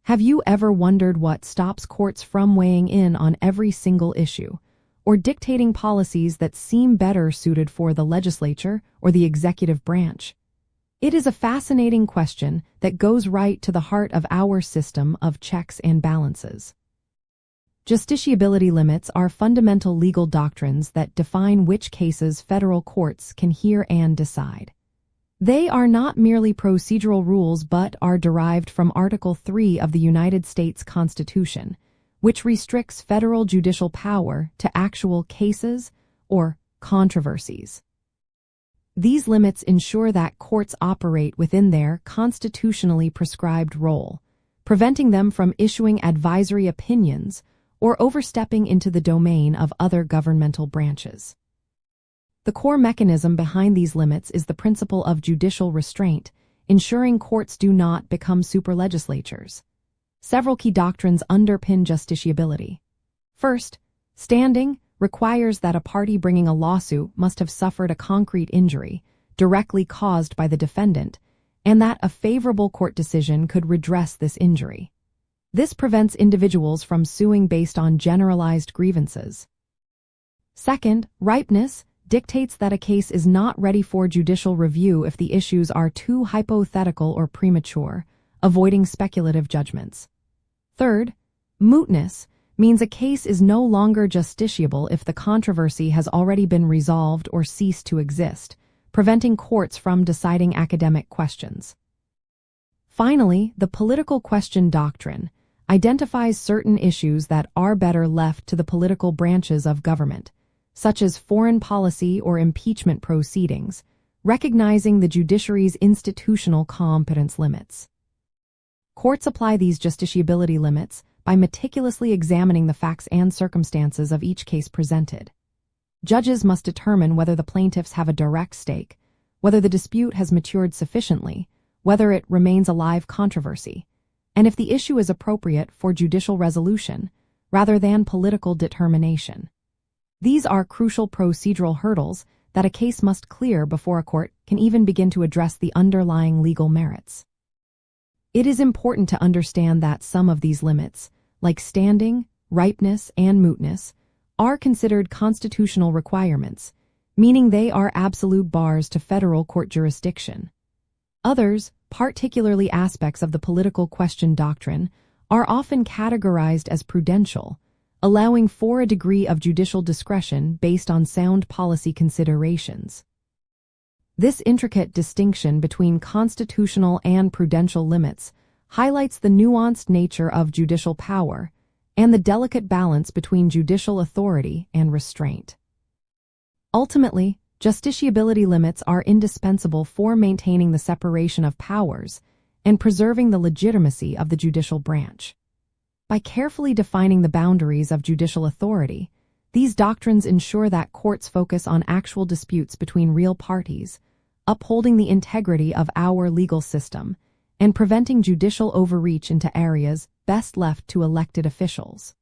Have you ever wondered what stops courts from weighing in on every single issue, or dictating policies that seem better suited for the legislature or the executive branch? It is a fascinating question that goes right to the heart of our system of checks and balances. Justiciability limits are fundamental legal doctrines that define which cases federal courts can hear and decide. They are not merely procedural rules but are derived from Article 3 of the United States Constitution, which restricts federal judicial power to actual cases or controversies. These limits ensure that courts operate within their constitutionally prescribed role, preventing them from issuing advisory opinions or overstepping into the domain of other governmental branches. The core mechanism behind these limits is the principle of judicial restraint, ensuring courts do not become superlegislatures. Several key doctrines underpin justiciability. First, standing requires that a party bringing a lawsuit must have suffered a concrete injury directly caused by the defendant, and that a favorable court decision could redress this injury. This prevents individuals from suing based on generalized grievances. Second, ripeness dictates that a case is not ready for judicial review if the issues are too hypothetical or premature, avoiding speculative judgments. Third, mootness means a case is no longer justiciable if the controversy has already been resolved or ceased to exist, preventing courts from deciding academic questions. Finally, the political question doctrine identifies certain issues that are better left to the political branches of government, such as foreign policy or impeachment proceedings, recognizing the judiciary's institutional competence limits. Courts apply these justiciability limits by meticulously examining the facts and circumstances of each case presented. Judges must determine whether the plaintiffs have a direct stake, whether the dispute has matured sufficiently, whether it remains a live controversy, and if the issue is appropriate for judicial resolution rather than political determination. These are crucial procedural hurdles that a case must clear before a court can even begin to address the underlying legal merits. It is important to understand that some of these limits, like standing, ripeness, and mootness, are considered constitutional requirements, meaning they are absolute bars to federal court jurisdiction. Others, particularly aspects of the political question doctrine, are often categorized as prudential, allowing for a degree of judicial discretion based on sound policy considerations. This intricate distinction between constitutional and prudential limits highlights the nuanced nature of judicial power and the delicate balance between judicial authority and restraint. Ultimately, justiciability limits are indispensable for maintaining the separation of powers and preserving the legitimacy of the judicial branch. By carefully defining the boundaries of judicial authority, these doctrines ensure that courts focus on actual disputes between real parties, upholding the integrity of our legal system, and preventing judicial overreach into areas best left to elected officials.